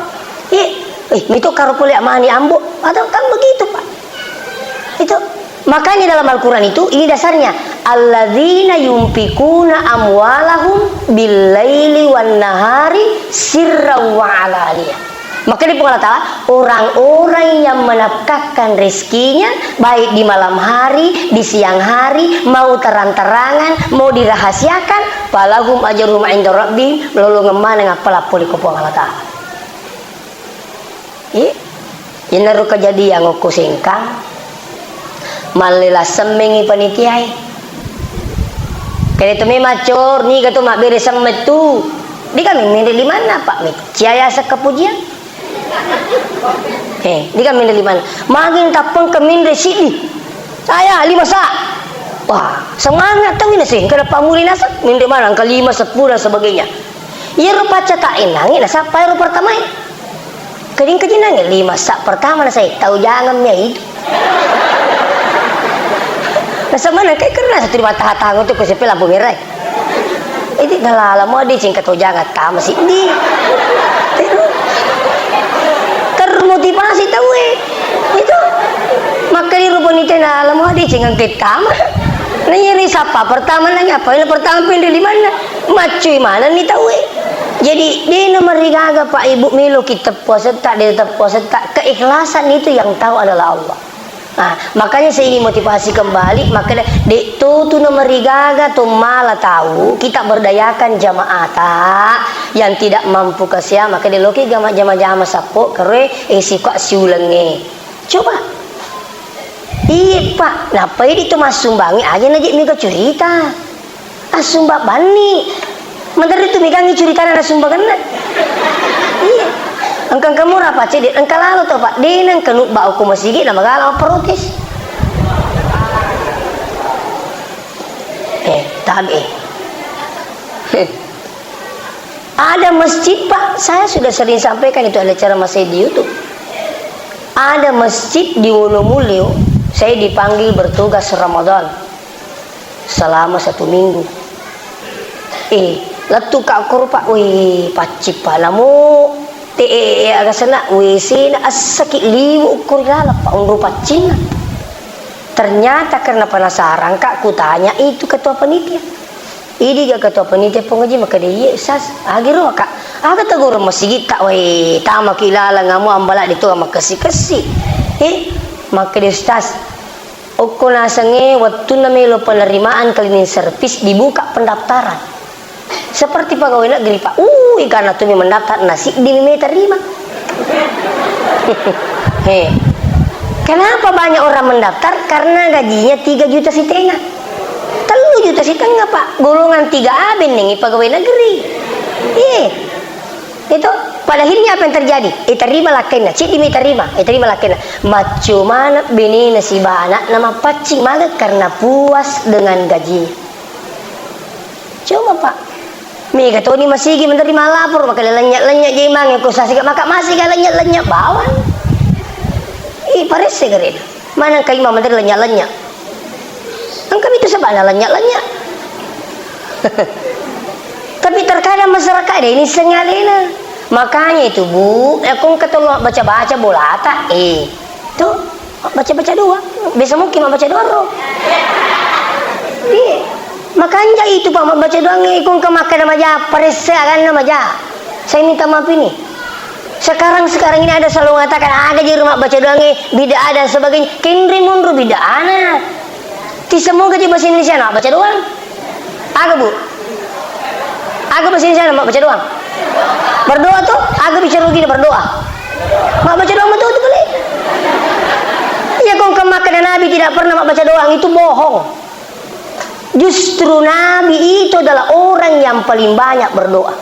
itu karo poli amani ambo atau kan begitu Pak itu. Makanya dalam Al-Quran itu ini dasarnya alladzina yumfikuna amwalahum bil-laili wan-nahari sirran wa alaniya. Maka di Allah Ta'ala orang-orang yang menafkahkan rezekinya baik di malam hari, di siang hari, mau terang-terangan, mau dirahasiakan, falahum ajruhum 'inda rabbihim lalu ngemana ngapala poli ko Allah Ta'ala. Ini kejadian aku singkang malila semengi panitiai kaya itu macor ni kata mak beres semet tu di kami minda di mana Pak mit ciaya sekepujian di kami minda di mana maging tapang kami minda sini saya 5 sak wah semangat tahu ini sih kada pamuli nasa minda mana angka 5 10 dan sebagainya iya rupa tak enang ina siapa yang pertama keding kejinang 5 sak pertama na saya tahu jangan itu sama nak kayak kerana satu di mata hatang itu kusip lampu merah. Ini dah lama di singkat jangan tahu masih di. Termotivasi tahu itu. Maka di rupa ni cina lama di singkat kita mah. Nanya siapa pertama nanya apa? Yang pertama pilih di mana? Macui mana ni tahu Jadi dia nomor rigaga Pak Ibu Milo kita puasa tak dia tetap puasa tak keikhlasan itu yang tahu adalah Allah. Nah, makanya saya ingin motivasi kembali maka dek tu nomor rigaga tu malah tahu kita berdayakan jamaah tak yang tidak mampu kasih maka dia loki jamaah sapo kere sikak siulenge coba iya Pak napa itu mas sumbangi aja najik mika cerita sumbak bani menteri itu mikangi cerita ada sumbangan iya engkang kamu rapat cedit engkang lalu toh Pak dinang kenuk bau ku masjid nama galau protes tabi ada masjid Pak saya sudah sering sampaikan itu ada cara masjid di YouTube ada masjid di Wonomulyo saya dipanggil bertugas Ramadan selama 1 minggu letu kak kur Pak wih pacip palamu agak sana WC na sakit liu ukur lalap Pak rupa Cina. Ternyata karena penasaran Kak ku tanya itu ketua panitia. Ini gak ketua panitia pengaji maka dia sas agiro Kak. Agak tegur masjid tak weh tama kilala ngamu ambala itu sama kesi. Maka dia sas Oko nasange waktu namelo penerimaan cleaning service dibuka pendaftaran. Seperti pegawai negeri Pak. Karena tumi mendaftar nasi dimi terima. Hei. Kenapa banyak orang mendaftar? Karena gajinya 3,5 juta. 3 juta setengah Pak. Golongan 3A bening pegawai negeri. Itu pada akhirnya apa yang terjadi? Terima lakena, cik dimi terima lakena. Macam mana bini nasi anak nama pacik malah karena puas dengan gaji. Coba Pak, mi kata ni masih lagi menerima lapor, maka lenyak je mang aku sasi maka masih lenyak bawan. Pares segera. Mana kai mama menerima lenyak. Angkam itu sebab lenyak. Tapi terkadang masyarakat ini sengalena. Makanya itu Bu, aku ketemu baca-baca bola tak? Tuh baca-baca doang. Bisa mungkin baca doang. Makanya itu Pak baca doang. Ikut ke makan nama aja, peresa kan nama aja. Saya minta maaf ini. Sekarang ini ada selalu mengatakan ada di rumah baca doang, bid'ah dan sebagainya. Kindri mundur bid'ah anak. Di semua gaji bahasa Indonesia nak baca doang. Agak Bu. Agak bahasa Indonesia nak baca doang. Berdoa tuh agak bicara begini berdoa. Mak baca doang betul boleh. Ya kau kemakan Nabi tidak pernah mak baca doang itu bohong. Justru Nabi itu adalah orang yang paling banyak berdoa.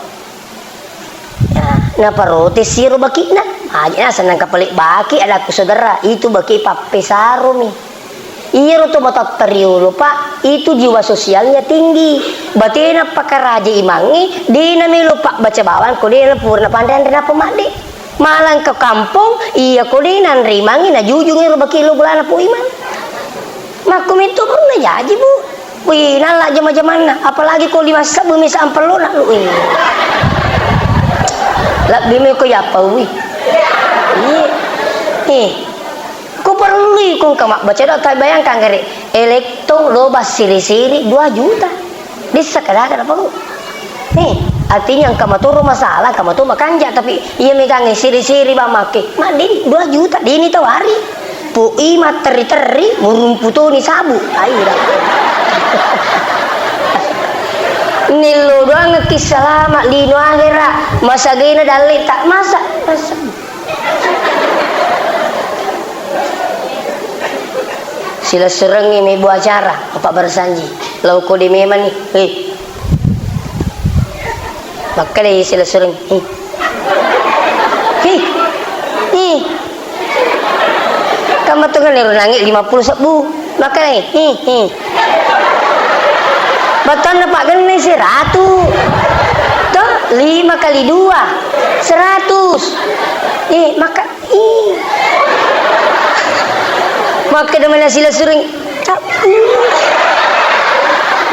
Ya, parote siru baki na. Aja senang kapelik baki ada aku saudara itu baki pape sarumi. Iya roto batak teriulu Pak, itu jiwa sosialnya tinggi. Batina pakai raja imangi, dia melu Pak baca bawang, kau dia purna pandai dan pemade. Malang ke kampung, iya kau dia rimangi, na jujungnya lu baki lu bulan apa iman. Makum itu pernah jadi Bu. Wih, nalak jam-jaman apalagi kau dimasak bumi sampel lu nak lu ini. Lak bimi kau ya apa wih? Kau perlu ikut kamak baca doa tak bayangkan gere elektron loba siri-siri 2 juta di sekedar apa lu artinya yang kamu tuh masalah kamu tuh makanja tapi iya megang siri-siri bang make mandi 2 juta di ini tawari pui materi murung putu ni sabu ayo dah nilu doang ngekis selama lino akhirat masa gina dalil tak masa sila serengi may buah acara apa bersanji lau ko di meman ni makanya sila sereng kamu tuh kan nangis 50 sebu makanya betul na pak ganun si 100 tuh 5 kali 2 100 maka maka dengan sila sering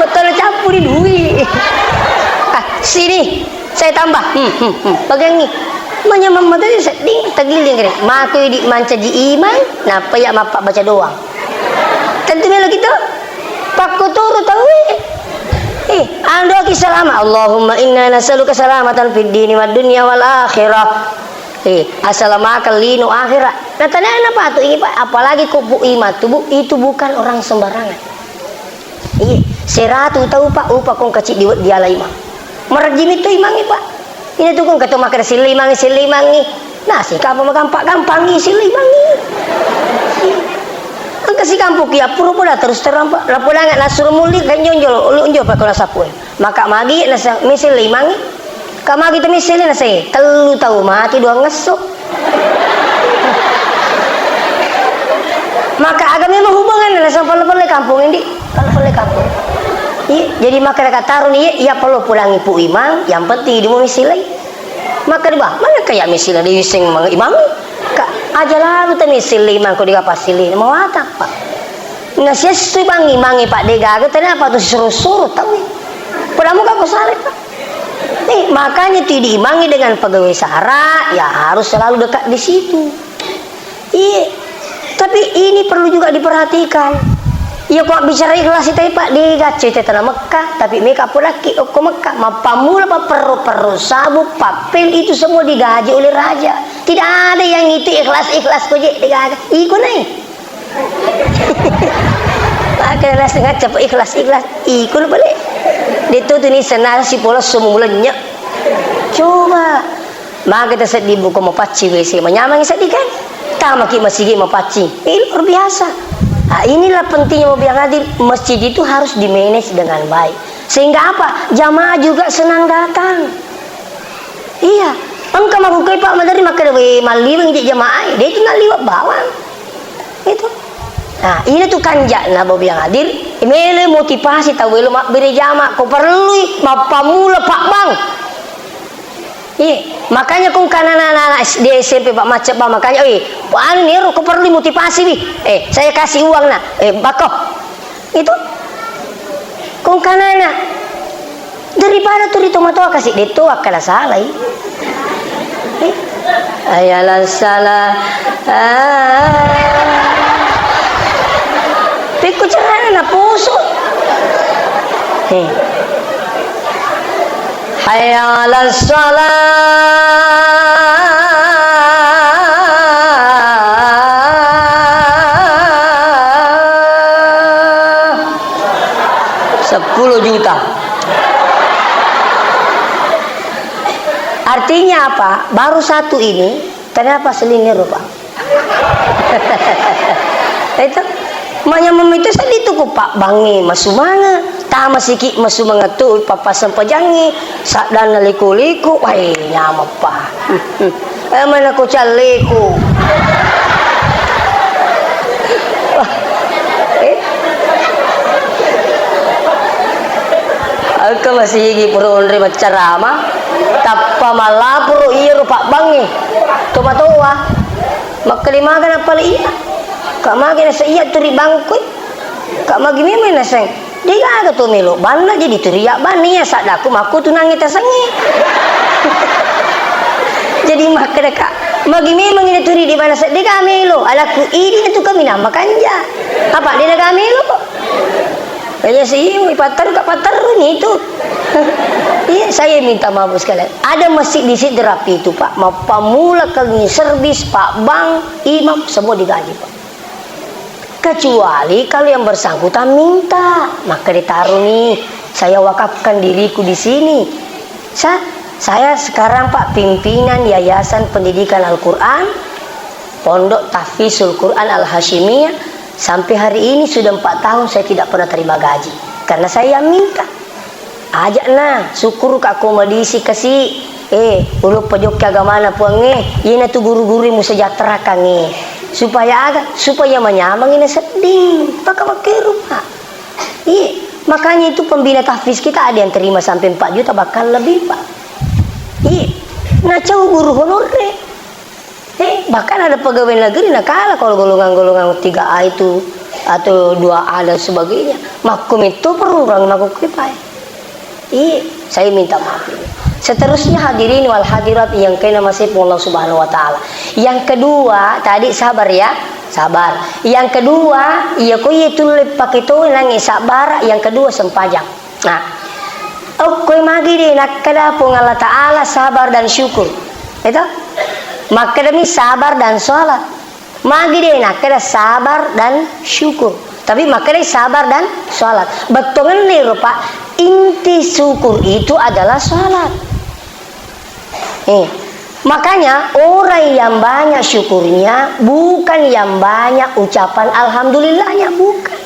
betul campur di duit. Sini saya tambah pegang ni menyamam mata dia sedih tergiling kira maku di manca ji iman napa ya mapak baca doang tentunya lagi tu pakku turu tahu ando kisah Allahumma inna nasaluka salamatan fid dini wad dunya wal akhirah assalamualaikum lino akhirat. Nah tanya apa tuh ini Pak? Apalagi kubu iman tubuh itu bukan orang sembarangan. Seratu tahu Pak? Pak kong kecil dia lah imam. Merjim itu imangi Pak. Ini tuh kong ketemu makan silimangi. Nah si kampung gampang silimangi. Angka si kampung kia pura-pura terus terang Pak. Laporan nggak nasur mulik dan nyonjol Pak kalau sapu. Maka magi nasa misilimangi. Kama kita misalnya nasi telu tahu mati 2 ngesuk maka agak memang hubungan dengan sampai kampung ini kalau kampung jadi maka dekat tarun iya perlu pulang ibu imam yang penting di misalnya maka di bawah mana kayak misalnya di sing imam aja lah kita misalnya imam kau dikapasili mau apa Pak nasi itu mangi Pak dega katanya apa tuh suruh tahu pada muka kau sari Pak makanya diimbangi dengan pegawai sara ya harus selalu dekat di situ. Tapi ini perlu juga diperhatikan. Ya kok bicara ikhlas itu Pak di gace tanah Mekah tapi mereka pun lagi ke Mekah mapamula perlu sabu papel itu semua digaji oleh raja. Tidak ada yang itu ikhlas kok digaji. Ikut naik. kena setengah cepat ikhlas ikut balik. Itu tuh nih senar si polos semulanya. Coba, maka kita sedih buku mau paci WC, menyamang sedih kan? Tak maki masih mau paci, luar biasa. Nah, inilah pentingnya mau bilang hadir, masjid itu harus dimanage dengan baik. Sehingga apa? Jamaah juga senang datang. Iya, engkau mau ke Pak Madari maka maliwang jadi jamaah, dia itu liwat bawang. Itu. Nah, ini tuh kanjak nah mau bilang hadir, mele motivasi tahu lo mak beri jamaah, kau perlu mapamula Pak Bang. Iya, makanya kau kan anak-anak SD SMP Pak Macet Pak makanya, anu nih, kau perlu motivasi nih. Saya kasih uang nah, bakoh. Itu, kau kan anak. Daripada tuh tomato kasih itu akan salah. Ayalah salah. Piku caranya na puso. Ayalah salah. $10 juta. Artinya apa? Baru satu ini, kenapa selinir Pak? Itu, makanya itu saya dituku Pak Bangi, masu mana? Tama sikit masu mengetu, papa sempajangi, sakdan liku-liku, wah nyama Pak. Mana ko caliku? Aku masih gigi puro onre macarama, tappa malapuro iya Pak Bangi, tomatua, makalimagan apa iya, kak magi nasa iya turi bangkut, kak magi mimi nasa, dia agak tuh melo, banda jadi turi ya bani ya saat aku maku tuh nangis tasangi, jadi makanya kak, magi memang ini turi di mana saat dia kami lo, alaku ini tuh kami namakan ja, apa dia kami lo? Kayaknya sih, patar kak patar ini itu. Iya, saya minta maaf sekalian. Ada masjid di situ rapi itu Pak. Mau pamula kali servis Pak Bang, imam semua digaji Pak. Kecuali kalau yang bersangkutan minta, maka ditaruh nih. Saya wakafkan diriku di sini. Saya sekarang Pak pimpinan Yayasan Pendidikan Al-Quran, Pondok Tahfizul Quran Al-Hashimiyah. Sampai hari ini sudah 4 tahun saya tidak pernah terima gaji karena saya minta ajak nah syukur kak komodisi kasih ulu pejok agama mana puang ini tuh guru-guru mu sejahtera kang supaya menyamang ini sedih pakai rumah makanya itu pembina tahfiz kita ada yang terima sampai 4 juta bahkan lebih Pak nah jauh guru honor bahkan ada pegawai negeri nak kalah kalau golongan-golongan 3A itu atau 2A dan sebagainya makum itu perlu orang makum kita saya minta maaf seterusnya hadirin wal hadirat yang kena masih Allah Subhanahu Wa Taala yang kedua tadi sabar ya sabar yang kedua iya kau itu pakai itu nangis sabar yang kedua sempajang nah kau magi deh nak kada pun Allah Taala sabar dan syukur itu maka demi sabar dan sholat magi deh nak kada sabar dan syukur tapi maka deh sabar dan sholat betul nih Pak inti syukur itu adalah sholat makanya orang yang banyak syukurnya bukan yang banyak ucapan alhamdulillahnya bukan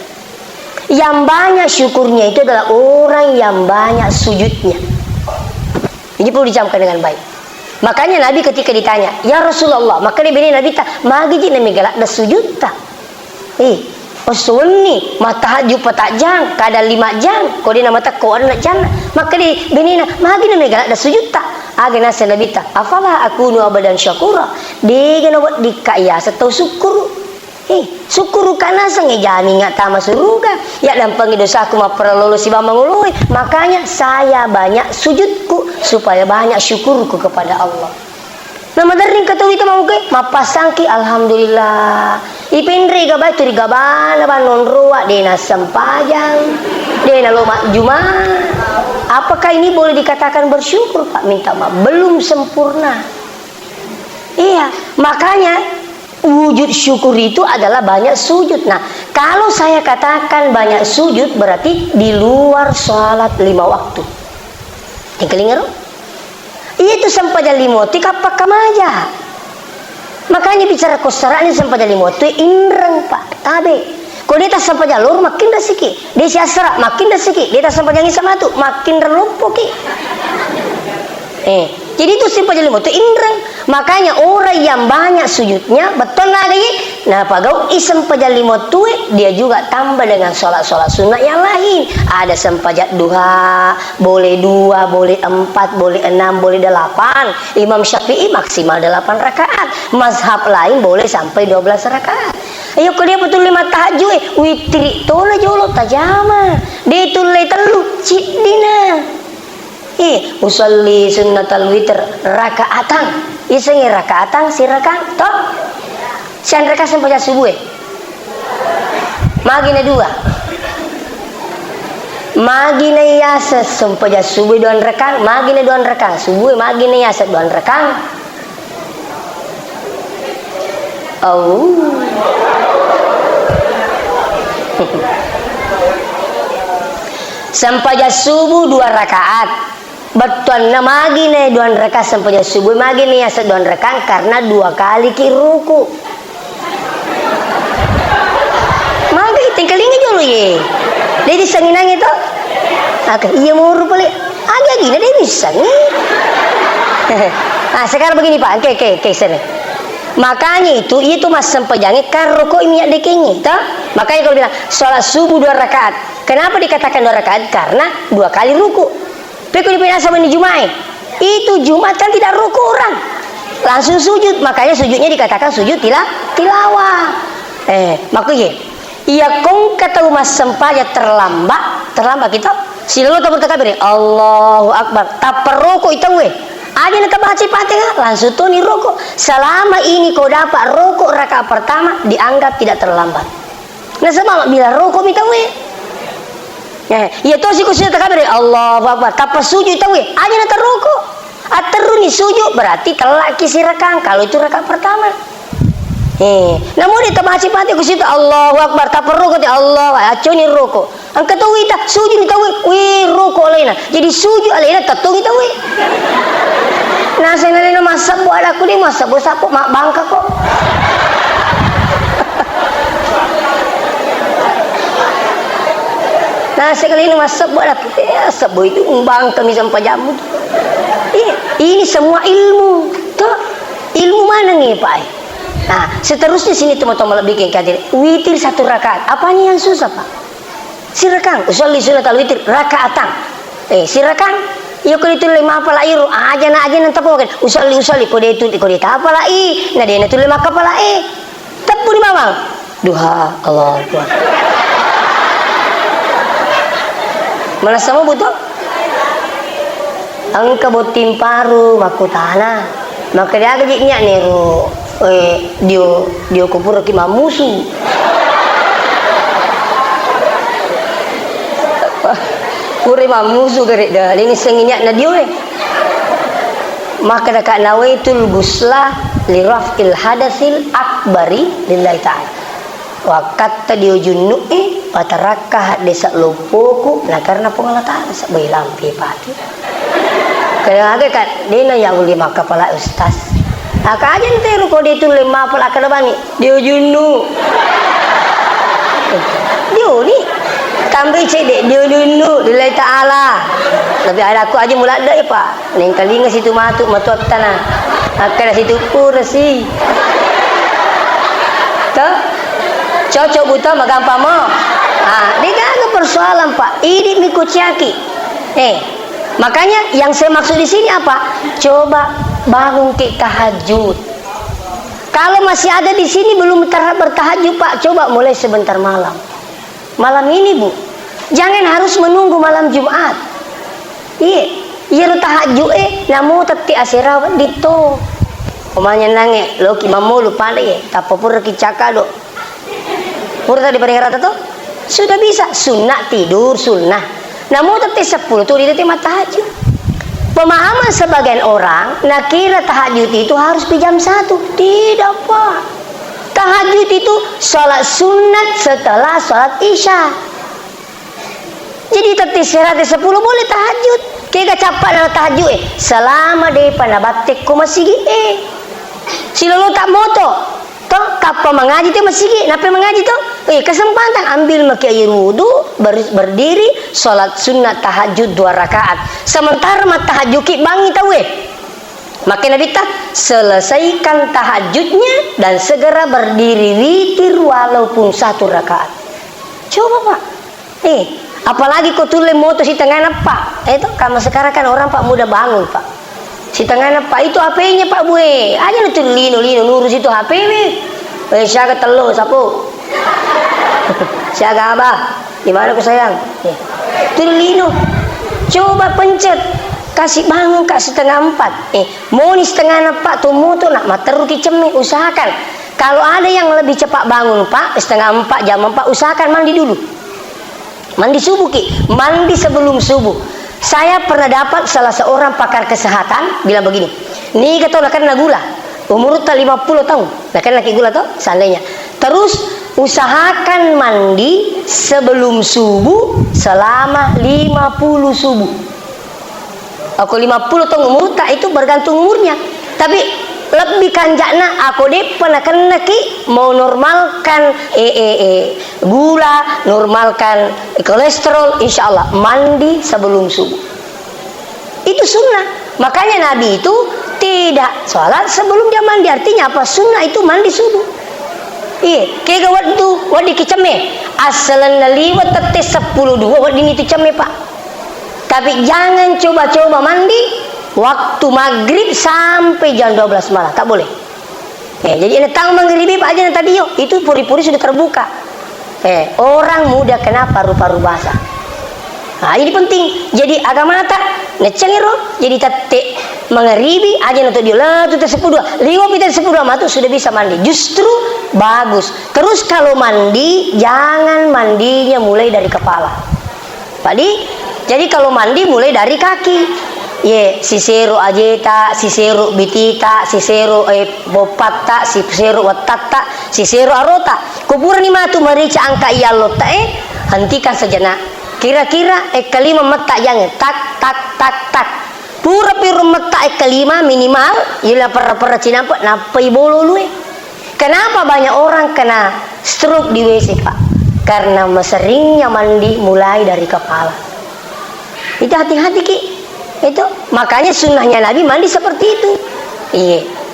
yang banyak syukurnya itu adalah orang yang banyak sujudnya ini perlu dicamkan dengan baik. Makanya Nabi ketika ditanya, ya Rasulullah, maka dia bilang Nabi tak, magi je nami galak dah sujud tak. Osoni mata haju patak jang, kada 5 jang, kau dia nama tak kau ada nak jana. Maka dia bilang magi nami galak dah sujud tak. Agak nasi Nabi tak, afalah aku nu abadan syakura. Dia kena buat dikaya setau syukur. Syukur karena sange jani nggak tama suruga. Ya dampang dosa aku mah perlu si mangului. Makanya saya banyak sujudku supaya banyak syukurku kepada Allah. Nama dari kata itu mau ke mapasangki alhamdulillah. Ipindri gabay turi gabana banon ruwa dena sempajang dena loma Jumat. Apakah ini boleh dikatakan bersyukur Pak? Minta maaf belum sempurna. Iya, makanya wujud syukur itu adalah banyak sujud. Nah, Kalau saya katakan banyak sujud berarti di luar sholat 5 waktu. Yang kelingar? Itu sampaja limoti kapak kamaja. Makanya bicara kosaranya sampaja limoti inrang pak tabe. Kalau dia tak sampaja lur makin dah sikit. Dia siasra makin dah sikit. Dia tak sampaja sama tu makin relumpuh ki. Jadi itu sampaja limoti inrang. Makanya orang yang banyak sujudnya betul nggak lagi. Nah pagau isem pajalimo tuh dia juga tambah dengan sholat sunnah yang lain. Ada sempajat duha, boleh 2, boleh 4, boleh 6, boleh 8. Imam Syafi'i maksimal 8 rakaat. Mazhab lain boleh sampai 12 rakaat. Ayo kalau dia betul 5 tahajud, witri tola jolo tajama. Dia tulai telu cik dina. Usolli sunnatal witr rakaatan. Isengi rakaatan sirakan toh. Sian rakaat sampai subuh. Magina 2. Magina yasa sampai subuh 2 rakaat, magina 2 rakaat. Subuh magina yasa 2 rakaat. Oh. Sampai subuh 2 rakaat. Betul na magine 2 rakaat sampai subuh magine ya 2 rakaat karena 2 kali ki ruku. Magi tingkalingi dulu ye. Dia disanginang itu. Oke, iya mau rupa le. Agak gini dia bisa nih. Sekarang begini Pak. Oke, sini. Makanya itu mas sempejangi kan rukuk minyak dekingi, toh? Makanya kalau bilang sholat subuh 2 rakaat. Kenapa dikatakan 2 rakaat? Karena 2 kali ruku. Tapi dipindah sama di Jumat. Itu Jumat kan tidak ruku orang. Langsung sujud. Makanya sujudnya dikatakan sujud tilawah. Makanya iya kong kata umat sempaja terlambat kita. Silalu tak bertakbir. Allahu Akbar. Tak perruku itu we. Ada nak baca Fatihah langsung tuh nih ruku. Selama ini kau dapat ruku rakaat pertama dianggap tidak terlambat. Nah sama bila ruku minta we. Ya toh sih kusudah takbir Allahu Akbar. Tak sujud itu we. Ada nak ruku. Ateruni sujud berarti telak kisi rakaat kalau itu rakaat pertama. Namun dia tak baca Fatihah kusudah Allahu Akbar. Tak ruku ti Allah. Aco ni ruku. Angkat tu we tak sujud itu we ruku lain. Jadi sujud lain tak tu itu we. Nah saya nalina masak buat aku ni masak buat sapu mak bangka kok. Nah sekali ini masak buat aku sabu itu bangka sampai jamu. Ini semua ilmu, toh ilmu mana nih Pak? Nah seterusnya sini teman-teman bikin kadir witir 1 rakaat. Apanya yang susah Pak? Silakan usolli sunnatal witir rakaatan. Silakan. Yo kalau itu 5 apa lai aja nanti pokoknya usolli kode itu kode apa lai. Nah dia itu 5 apa lai. Tepu di mamang. Duha Allah Akbar. Mana sama butuh? Angka botim paru makutana. Maka dia gajiknya nero. Dia kupur ki mamusu. Puri mamusu gerik dah. Ini senginyak na dia. Maka dekat nawaitul guslah li raf'il hadatsil akbari lillahi ta'ala. Wa katta dia junnu patarakah desa lupuku nah karena pengalatan sabai lampi pati. Kadang agak kan dia yang uli maka pala ustaz. Aka aja nteru kau dia tu 5 pala kadabani dia junnu. Dia ni tambah cedek dia junnu lillahi ta'ala. Tapi ada aku aja mula dah ya Pak. Neng kali ngas situ matu tanah. Akan situ kursi. Tuh cocok buta magampang mo. Dia kagak persoalan Pak. Ini mikut yaki. Makanya yang saya maksud di sini apa? Coba bangun ke tahajud. Kalau masih ada di sini belum bertahajud Pak, coba mulai sebentar malam. Malam ini Bu. Jangan harus menunggu malam Jumat. Iya tahajud namu teti asira dito. Omanya nange lo ki mamu lupa deh. Tapopur ki caka do. Pura tadi peringatan tuh sudah bisa sunnah tidur sunnah. Namun teti 10 tuh di teti tahajud. Pemahaman sebagian orang, nak kira tahajud itu harus di jam 1. Tidak Pak. Tahajud itu sholat sunat setelah sholat isya. Jadi tadi 110 boleh tahajud. Kega capak na tahajud selama de panabatek ko masigi silolo tak moto toh kapa mengaji tu masigi napa mengaji tu kesempatan ambil maki air wudu berdiri salat sunat tahajud 2 rakaat sementara mat tahajud ki bangi tahu maka Nabi tak selesaikan tahajudnya dan segera berdiri witir walaupun 1 rakaat. Coba Pak apalagi kau tulis moto si tengah Pak. Itu kamu sekarang kan orang Pak muda bangun Pak. Si tengah Pak itu HP-nya Pak Bue. Aja lu tuh lino nurus itu HP nih. Siaga telo sapu. Siaga abah. Di mana ku sayang? Tuh lino. Coba pencet. Kasih bangun kak 3:30. Mau nih 3:30 Pak tuh moto nak materu kicemi usahakan. Kalau ada yang lebih cepat bangun Pak 3:30 jam 4 usahakan mandi dulu. Mandi subuh ki, mandi sebelum subuh. Saya pernah dapat salah seorang pakar kesehatan bilang begini, nih kata nak kena gula, umur tak 50 tahun, nak kena laki gula tuh seandainya. Terus usahakan mandi sebelum subuh selama 50 subuh. Aku 50 tahun umur tak itu bergantung umurnya, tapi lebih kanjakna aku deh pernah kena ki mau normalkan gula, normalkan kolesterol, insya Allah mandi sebelum subuh itu sunnah. Makanya Nabi itu tidak sholat sebelum dia mandi. Artinya apa? Sunnah itu mandi subuh. Kayak waktu kicame asalan liwat tetes 10:02 waktu ini itu came Pak. Tapi jangan coba-coba mandi waktu maghrib sampai jam 12 malam, tak boleh. Jadi ini tang maghribi Pak aja tadi itu puri-puri sudah terbuka. Orang muda kena paru-paru basah. Nah, ini penting. Jadi agama tak necengero. Jadi tetek maghribi aja nanti dia lah tu 10:02. Liwat kita 10:02 matu sudah bisa mandi. Justru bagus. Terus kalau mandi jangan mandinya mulai dari kepala. Jadi kalau mandi mulai dari kaki. Sisero ajeta, sisero bitita, sisero bopata, sisero watata, sisero arota. Kuburan ni matu merica angka iyalota hentikan sejenak. Kira-kira kelima mata jangan tak. Pura piru mata kelima minimal ialah para cinampak napai bolo lu. Kenapa banyak orang kena stroke di WC Pak? Karena seringnya mandi mulai dari kepala. Itu hati-hati ki. Itu makanya sunnahnya Nabi mandi seperti itu.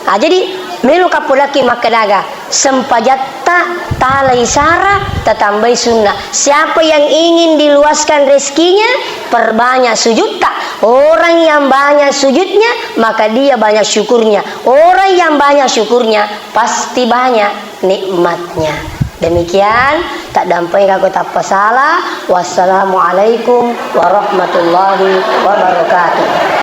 Jadi melu kapulaki makadaga sempajatta talai sara tatambai sunnah. Siapa yang ingin diluaskan rezekinya perbanyak sujud tak. Orang yang banyak sujudnya maka dia banyak syukurnya. Orang yang banyak syukurnya pasti banyak nikmatnya. Demikian tak dampai aku tak salah. Wassalamualaikum warahmatullahi wabarakatuh.